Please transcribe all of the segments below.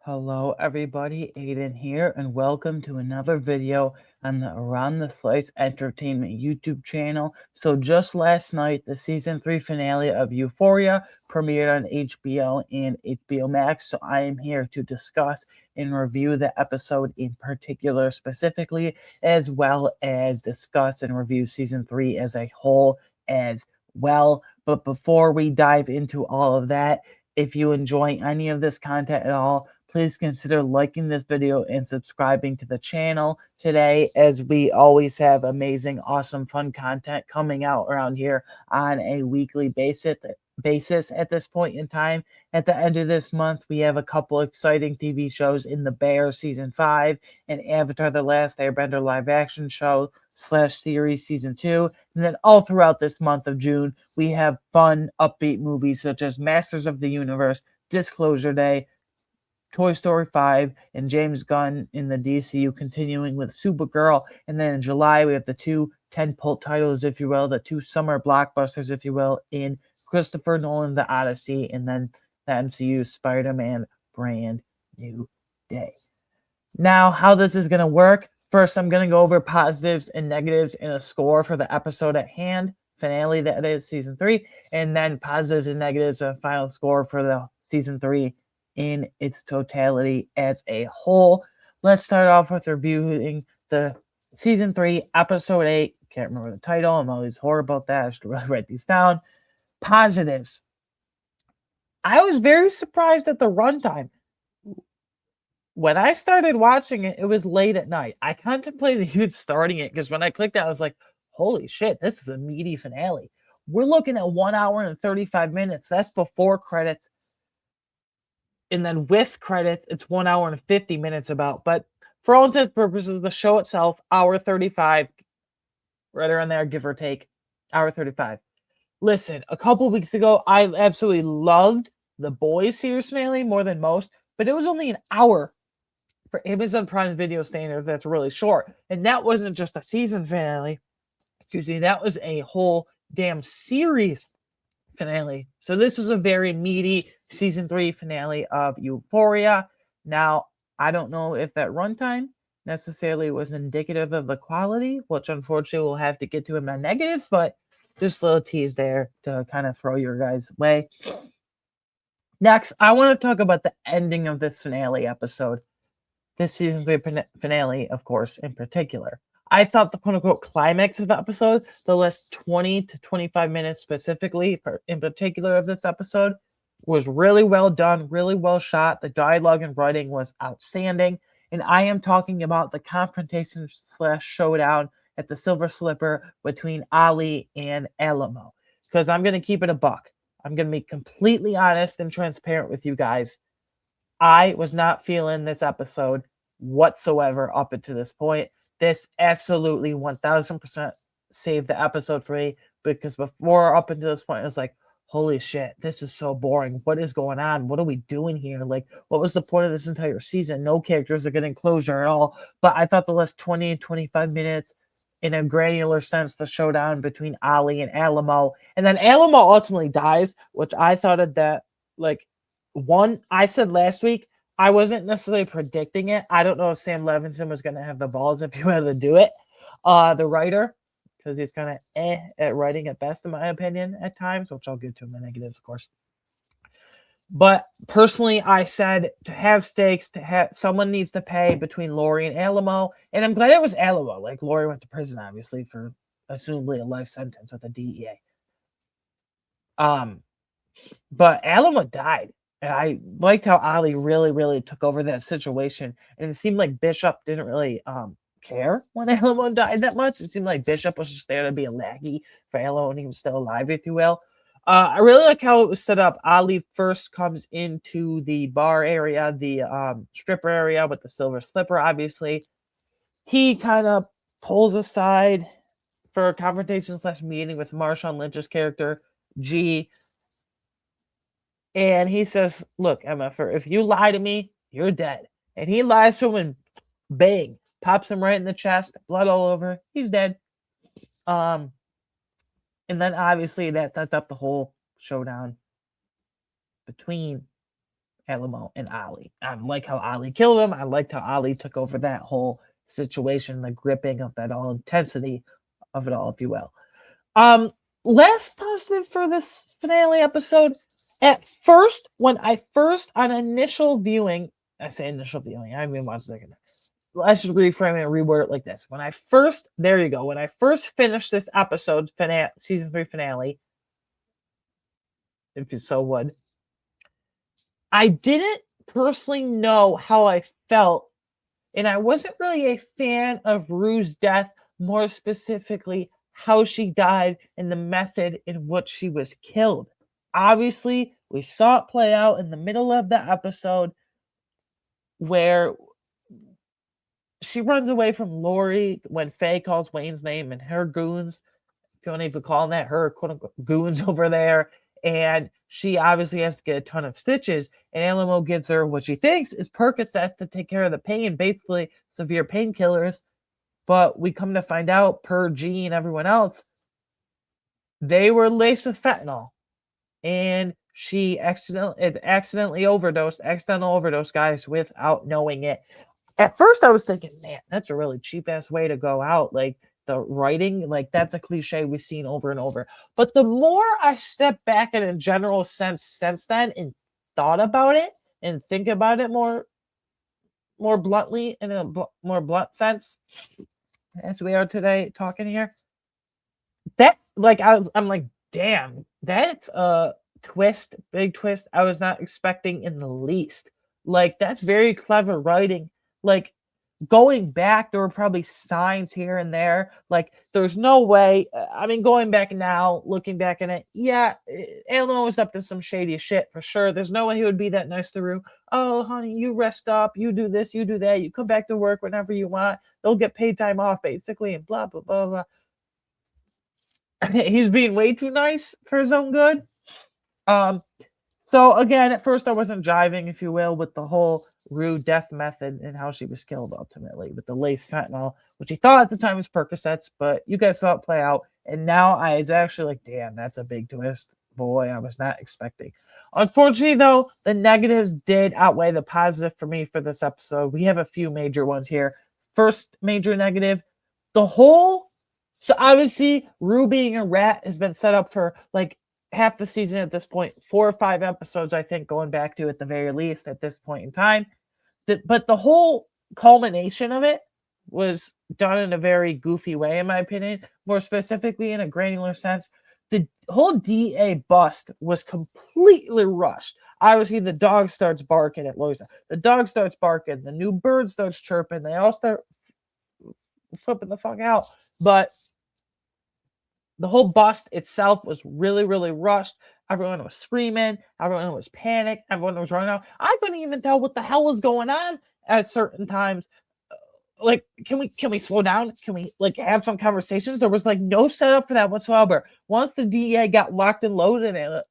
Hello everybody, Aiden here, and welcome to another video on the Around the Slice Entertainment YouTube channel. So just last night, the season 3 finale of Euphoria premiered on HBO and HBO Max, so I am here to discuss and review the episode in particular specifically, as well as discuss and review season 3 as a whole as well. But before we dive into all of that, if you enjoy any of this content at all, please consider liking this video and subscribing to the channel today, as we always have amazing, awesome, fun content coming out around here on a weekly basis at this point in time. At the end of this month, we have a couple exciting TV shows in The Bear Season 5 and Avatar The Last Airbender live action show / series Season 2. And then all throughout this month of June, we have fun, upbeat movies such as Masters of the Universe, Disclosure Day, Toy Story 5, and James Gunn in the DCU continuing with Supergirl. And then in July, we have the two tentpole titles, if you will, the two summer blockbusters, if you will, in Christopher Nolan, The Odyssey, and then the MCU Spider-Man Brand New Day. Now, how this is going to work. First, I'm going to go over positives and negatives and a score for the episode at hand, finale that is season 3, and then positives and negatives and a final score for the season 3 in its totality as a whole. Let's start off with reviewing the season 3, episode 8. Can't remember the title. I'm always horrible about that. I should really write these down. Positives. I was very surprised at the runtime. When I started watching it, it was late at night. I contemplated even starting it because when I clicked it, I was like, holy shit, this is a meaty finale. We're looking at 1 hour and 35 minutes. That's before credits. And then with credits, it's 1 hour and 50 minutes about. But for all intents and purposes, the show itself, hour 35, right around there, give or take, hour 35. Listen, a couple weeks ago, I absolutely loved the Boys series finale more than most, but it was only an hour. For Amazon Prime Video standards, that's really short. And that wasn't just a season finale. Excuse me, that was a whole damn series finale. So this was a very meaty season 3 finale of Euphoria. Now, I don't know if that runtime necessarily was indicative of the quality, which unfortunately we'll have to get to in my negative, but just a little tease there to kind of throw your guys' way. Next, I want to talk about the ending of this finale episode. This season 3 finale, of course, in particular. I thought the quote-unquote climax of the episode, the last 20 to 25 minutes specifically, in particular of this episode, was really well done, really well shot. The dialogue and writing was outstanding. And I am talking about the confrontation / showdown at the Silver Slipper between Ali and Alamo. Because I'm going to keep it a buck. I'm going to be completely honest and transparent with you guys. I was not feeling this episode whatsoever up until this point. This absolutely 1000% saved the episode for me, because before, up until this point, I was like, holy shit, this is so boring. What is going on? What are we doing here? Like, what was the point of this entire season? No characters are getting closure at all. But I thought the last 20 to 25 minutes, in a granular sense, the showdown between Ali and Alamo, and then Alamo ultimately dies, which I thought of that, like, one, I said last week, I wasn't necessarily predicting it. I don't know if Sam Levinson was going to have the balls if he wanted to do it. The writer, because he's kind of at writing at best, in my opinion, at times, which I'll get to in my negatives, of course. But personally, I said to have stakes, someone needs to pay between Lori and Alamo. And I'm glad it was Alamo. Like, Lori went to prison, obviously, for assumably a life sentence with the DEA. But Alamo died. And I liked how Ali really, really took over that situation. And it seemed like Bishop didn't really care when Alamo died that much. It seemed like Bishop was just there to be a lackey for Alamo when he was still alive, if you will. I really like how it was set up. Ali first comes into the bar area, the stripper area with the Silver Slipper, obviously. He kind of pulls aside for a confrontation / meeting with Marshawn Lynch's character, G. And he says, look, MFer, if you lie to me, you're dead. And he lies to him and bang, pops him right in the chest, blood all over. He's dead. And then obviously that sets up the whole showdown between Alamo and Ollie. I like how Ollie killed him. I liked how Ollie took over that whole situation, the gripping of that all intensity of it all, if you will. Last positive for this finale episode. At first, when I first on initial viewing, I say initial viewing, I haven't even watched the second. I should reframe it and reword it like this. When I first finished this episode, season 3 finale, if you so would, I didn't personally know how I felt, and I wasn't really a fan of Rue's death, more specifically how she died and the method in which she was killed. Obviously, we saw it play out in the middle of the episode where she runs away from Lori when Faye calls Wayne's name and her goons, if you want to even call that, her quote-unquote goons over there, and she obviously has to get a ton of stitches, and Alamo gives her what she thinks is Percocet to take care of the pain, basically severe painkillers, but we come to find out, per G and everyone else, they were laced with fentanyl, and she accidentally overdosed, guys, without knowing it. At first, I was thinking, man, that's a really cheap-ass way to go out, like, the writing, like, that's a cliche we've seen over and over. But the more I step back in a general sense since then and thought about it and think about it more bluntly, in a more blunt sense, as we are today talking here, that, like, I'm like, damn, that's a twist, big twist I was not expecting in the least. Like, that's very clever writing. Like, going back, there were probably signs here and there. Like, there's no way. I mean, going back now, looking back in it, yeah, Alamo was up to some shady shit for sure. There's no way he would be that nice to Rue. Oh, honey, you rest up. You do this, you do that. You come back to work whenever you want. They'll get paid time off, basically, and blah, blah, blah, blah. He's being way too nice for his own good. So again, at first I wasn't jiving, if you will, with the whole Rue death method and how she was killed ultimately with the lace fentanyl, which he thought at the time was Percocets, but you guys saw it play out, and now I was actually like, damn, that's a big twist. Boy, I was not expecting. Unfortunately, though, the negatives did outweigh the positive for me for this episode. We have a few major ones here. First major negative, so obviously Rue being a rat has been set up for like half the season at this point, 4 or 5 episodes, I think, going back to at the very least at this point in time. But the whole culmination of it was done in a very goofy way, in my opinion, more specifically in a granular sense. The whole DA bust was completely rushed. Obviously, the dog starts barking at Loisa. The dog starts barking. The new bird starts chirping. They all start flipping the fuck out. But the whole bust itself was really, really rushed. Everyone was screaming. Everyone was panicked. Everyone was running out. I couldn't even tell what the hell was going on at certain times. Like, can we slow down? Can we like have some conversations? There was like no setup for that whatsoever. Once the DEA got locked and loaded, and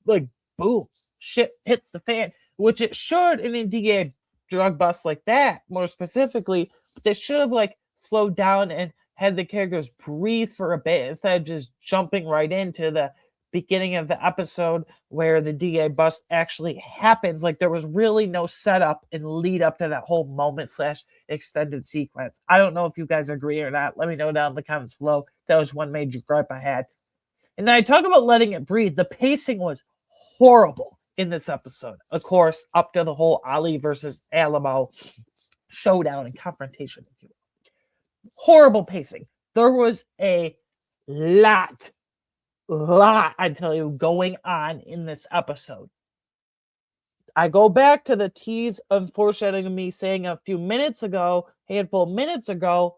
like boom, shit hits the fan, which it should in a DEA drug bust like that. More specifically, but they should have like slowed down and had the characters breathe for a bit instead of just jumping right into the beginning of the episode where the DA bust actually happens. Like, there was really no setup and lead up to that whole moment / extended sequence. I don't know if you guys agree or not. Let me know down in the comments below. That was one major gripe I had. And then I talk about letting it breathe. The pacing was horrible in this episode. Of course, up to the whole Ali versus Alamo showdown and confrontation, if you will. Horrible pacing. There was a lot, I tell you, going on in this episode. I go back to the tease of foreshadowing of me saying a handful of minutes ago,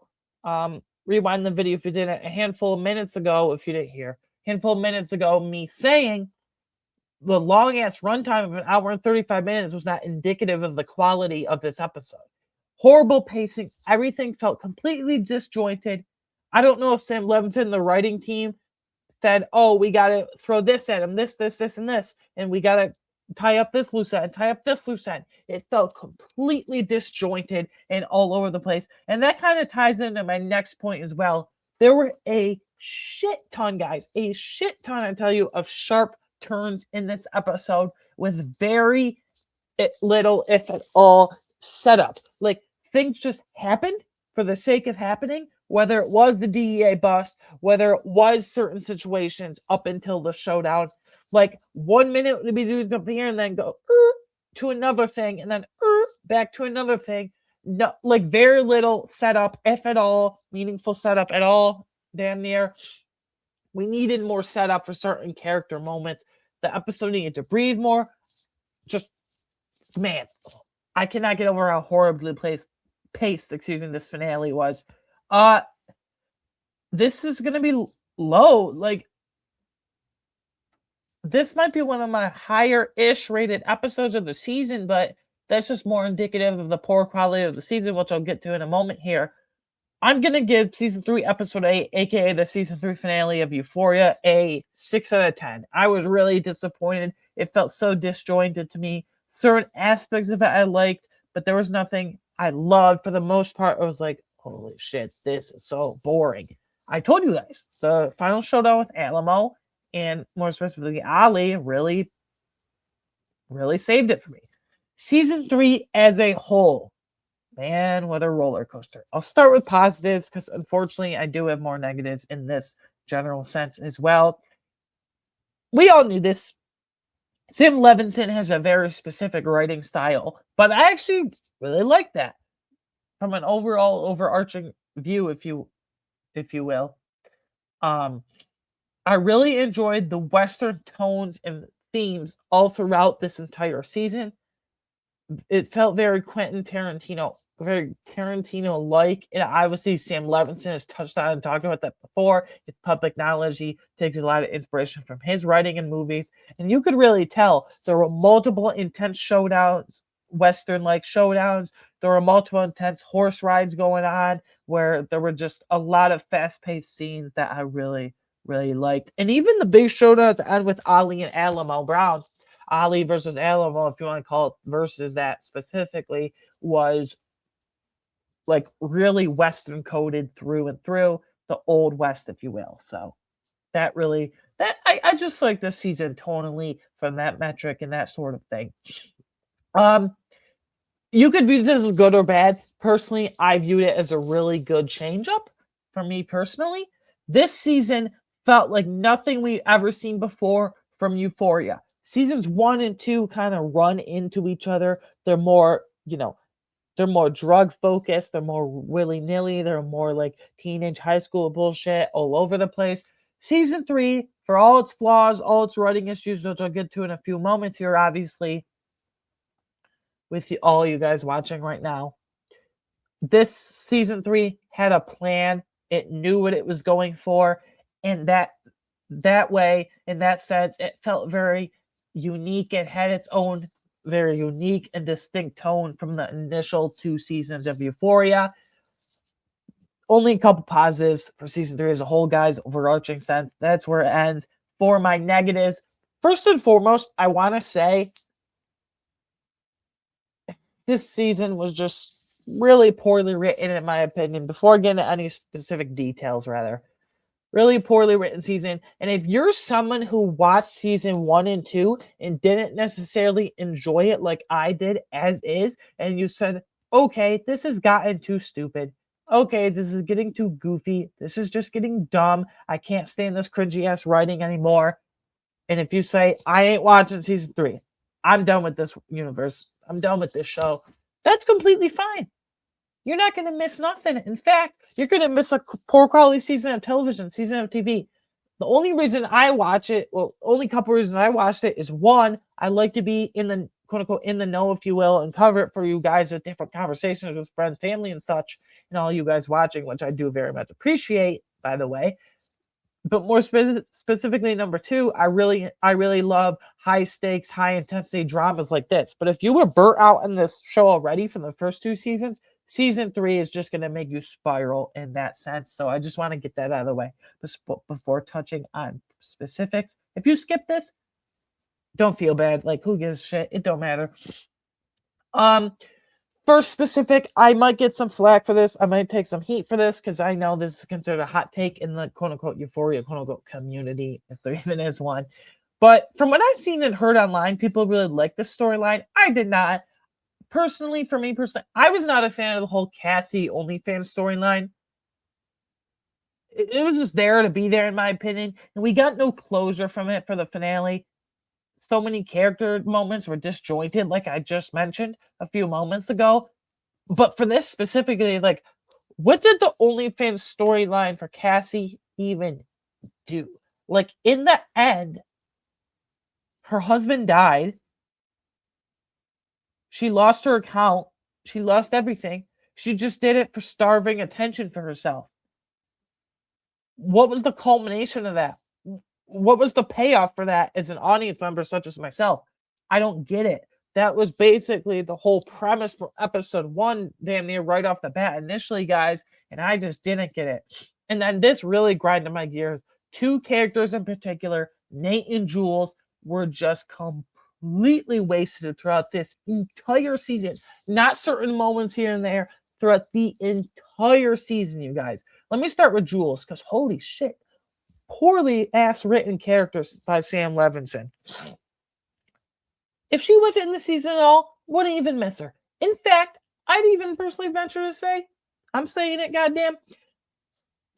rewind the video if you didn't, a handful of minutes ago, if you didn't hear, handful of minutes ago, me saying the long-ass runtime of an hour and 35 minutes was not indicative of the quality of this episode. Horrible pacing. Everything felt completely disjointed. I don't know if Sam Levinson, the writing team, said, oh, we got to throw this at him, this, and this, and we got to tie up this loose end, tie up this loose end. It felt completely disjointed and all over the place. And that kind of ties into my next point as well. There were a shit ton, guys, I tell you, of sharp turns in this episode with very little, if at all, setup. Like, things just happened for the sake of happening, whether it was the DEA bust, whether it was certain situations up until the showdown. Like, 1 minute to be doing something here and then go to another thing and then back to another thing. No, like, very little setup, if at all, meaningful setup at all, damn near. We needed more setup for certain character moments. The episode needed to breathe more. Just, man, I cannot get over how horribly paced, this finale was. This is gonna be low. Like, this might be one of my higher-ish rated episodes of the season, but that's just more indicative of the poor quality of the season, which I'll get to in a moment here. I'm going to give season 3, episode 8, aka the season 3 finale of Euphoria, a 6 out of 10. I was really disappointed. It felt so disjointed to me. Certain aspects of it I liked, but there was nothing I loved. For the most part, I was like, holy shit, this is so boring. I told you guys, the final showdown with Alamo, and more specifically Ali, really saved it for me. Season 3 as a whole, man, what a roller coaster. I'll start with positives because unfortunately I do have more negatives in this general sense as well. We all knew this. Sam Levinson has a very specific writing style, but I actually really like that from an overall overarching view, if you will. I really enjoyed the Western tones and themes all throughout this entire season. It felt very Quentin Tarantino, very Tarantino-like. And obviously, Sam Levinson has touched on and talked about that before. It's public knowledge. He takes a lot of inspiration from his writing and movies. And you could really tell there were multiple intense showdowns, Western-like showdowns. There were multiple intense horse rides going on where there were just a lot of fast-paced scenes that I really liked. And even the big showdown at the end with Ali and Alamo Brown, Ali versus Alamo, if you want to call it versus that specifically, was like really Western coded through and through, the old West, if you will. So that I just like this season tonally from that metric and that sort of thing. You could view this as good or bad. Personally, I viewed it as a really good change-up for me personally. This season felt like nothing we've ever seen before from Euphoria. Seasons 1 and 2 kind of run into each other. They're more, they're more drug focused. They're more willy-nilly. They're more like teenage high school bullshit all over the place. Season 3, for all its flaws, all its writing issues, which I'll get to in a few moments here, obviously, with all you guys watching right now. This season 3 had a plan. It knew what it was going for. And that way, in that sense, it felt very unique. It had its own very unique and distinct tone from the initial 2 seasons of Euphoria. Only a couple positives for season 3 as a whole, guys, overarching sense. That's where it ends. For my negatives, first and foremost, I want to say this season was just really poorly written, in my opinion, before getting into any specific details, rather. Really poorly written season. And if you're someone who watched season 1 and 2 and didn't necessarily enjoy it like I did as is, and you said, okay, this has gotten too stupid. Okay, this is getting too goofy. This is just getting dumb. I can't stand this cringy ass writing anymore. And if you say, I ain't watching season 3, I'm done with this universe, I'm done with this show, that's completely fine. You're not going to miss nothing. In fact, you're going to miss a poor quality season of television, season of TV. The only reason I watch it, only couple reasons I watched it is, one, I like to be in the quote unquote in the know, if you will, and cover it for you guys with different conversations with friends, family, and such, and all you guys watching, which I do very much appreciate, by the way. But more specifically, number 2, I really love high stakes, high intensity dramas like this. But if you were burnt out in this show already from the first 2 seasons, season 3 is just going to make you spiral in that sense. So I just want to get that out of the way before touching on specifics. If you skip this, don't feel bad. Like, who gives a shit? It don't matter. First specific, I might get some flack for this. I might take some heat for this because I know this is considered a hot take in the quote-unquote Euphoria quote-unquote community, if there even is one. But from what I've seen and heard online, people really like the storyline. I did not. Personally, for me personally, I was not a fan of the whole Cassie OnlyFans storyline. It was just there to be there, in my opinion. And we got no closure from it for the finale. So many character moments were disjointed, like I just mentioned a few moments ago. But for this specifically, like, what did the OnlyFans storyline for Cassie even do? Like, in the end, her husband died. She lost her account. She lost everything. She just did it for starving attention for herself. What was the culmination of that? What was the payoff for that as an audience member such as myself? I don't get it. That was basically the whole premise for episode 1, damn near right off the bat initially, guys, and I just didn't get it. And then this really grinded my gears. 2 characters in particular, Nate and Jules, were just completely wasted throughout this entire season. Not certain moments here and there, throughout the entire season, you guys. Let me start with Jules, because holy shit. Poorly ass written characters by Sam Levinson. If she wasn't in the season at all, wouldn't even miss her. In fact, I'd even personally venture to say, I'm saying it, goddamn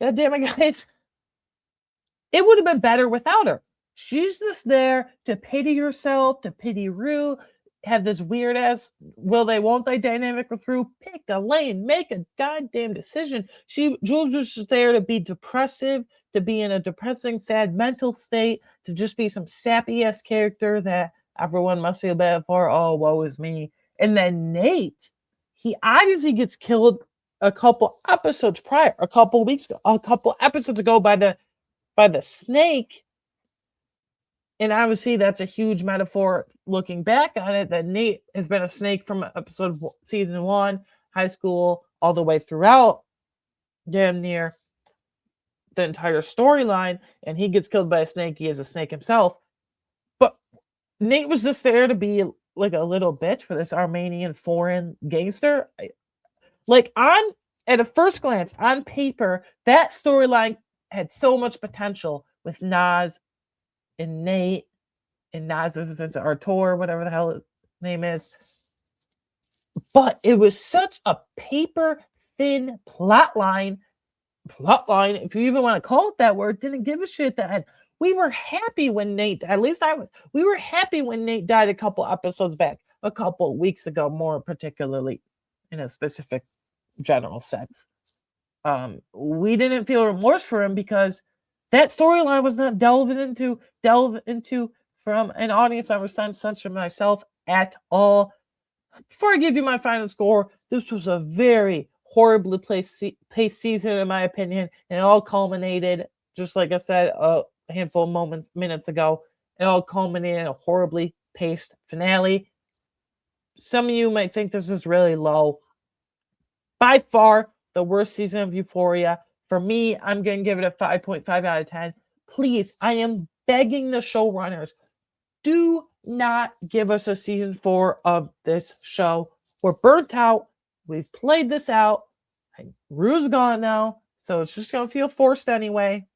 it, guys, it would have been better without her. She's just there to pity herself, to pity Rue, have this weird ass will they won't they dynamic with Rue. Pick a lane, make a goddamn decision. Jules was just there to be depressive, to be in a depressing, sad mental state, to just be some sappy ass character that everyone must feel bad for. Oh, woe is me. And then Nate, he obviously gets killed a couple episodes prior, a couple episodes ago by the snake. And obviously, that's a huge metaphor looking back on it, that Nate has been a snake from season 1, high school, all the way throughout, damn near the entire storyline. And he gets killed by a snake. He is a snake himself. But Nate was just there to be like a little bitch for this Armenian foreign gangster. Like, at a first glance, on paper, that storyline had so much potential with Nas and Nate and Nas, Artur, whatever the hell his name is. But it was such a paper thin plot line, if you even want to call it that word, didn't give a shit at the end. We were happy when Nate, at least I was, we were happy when Nate died a couple episodes back, a couple weeks ago, more particularly in a specific general sense. We didn't feel remorse for him because that storyline was not delved into from an audience member such as myself at all. Before I give you my final score, this was a very horribly paced season, in my opinion, and it all culminated, just like I said a handful of minutes ago, it all culminated in a horribly paced finale. Some of you might think this is really low. By far, the worst season of Euphoria. For me, I'm going to give it a 5.5 out of 10. Please, I am begging the showrunners, do not give us a season 4 of this show. We're burnt out. We've played this out. Rue's gone now, so it's just going to feel forced anyway.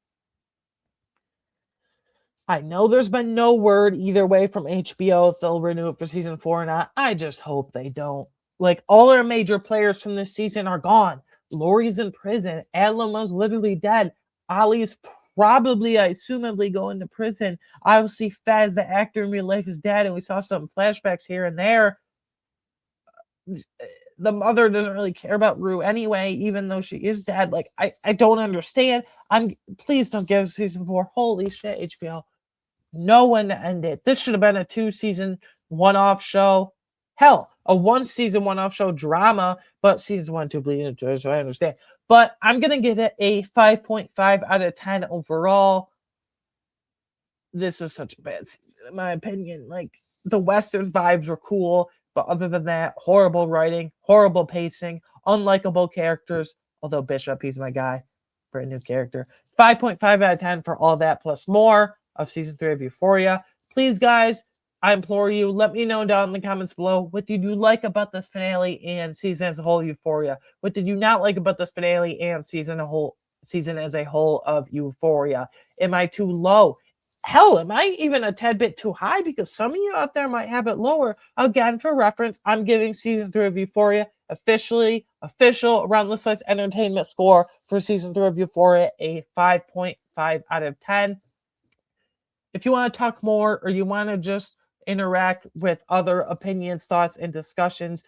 I know there's been no word either way from HBO if they'll renew it for season 4 or not. I just hope they don't. Like, all our major players from this season are gone. Lori's in prison. Adlamo's literally dead. Ali's probably, assumably, going to prison. Obviously, Faz, the actor in real life, is dead, and we saw some flashbacks here and there. The mother doesn't really care about Rue anyway, even though she is dead. Like, I don't understand. Please don't give season 4. Holy shit, HBO. Know when to end it. This should have been a 2-season one-off show. Hell, a 1-season one-off show drama, but seasons 1 and 2 bleed into it, so I understand. But I'm going to give it a 5.5 out of 10 overall. This was such a bad season, in my opinion. Like, the Western vibes were cool, but other than that, horrible writing, horrible pacing, unlikable characters. Although Bishop, he's my guy. Brand new character. 5.5 out of 10 for all that plus more of season 3 of Euphoria. Please, guys, I implore you, let me know down in the comments below, what did you like about this finale and season as a whole, Euphoria? What did you not like about this finale and season as a whole of Euphoria? Am I too low? Hell, am I even a tad bit too high? Because some of you out there might have it lower. Again, for reference, I'm giving season 3 of Euphoria official Around the Slice Entertainment score for season 3 of Euphoria, a 5.5 out of 10. If you want to talk more or you want to just interact with other opinions, thoughts, and discussions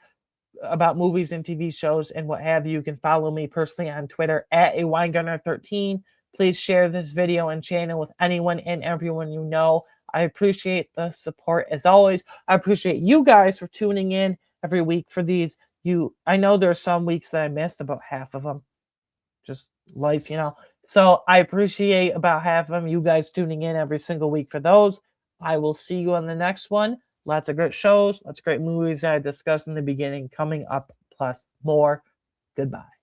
about movies and TV shows and what have you, you can follow me personally on Twitter at awinegunner13. Please share this video and channel with anyone and everyone you know. I appreciate the support as always. I appreciate you guys for tuning in every week for these. I know there's some weeks that I missed, about half of them. Just life, you know. So I appreciate about half of them, you guys tuning in every single week for those. I will see you on the next one. Lots of great shows, lots of great movies that I discussed in the beginning coming up, plus more. Goodbye.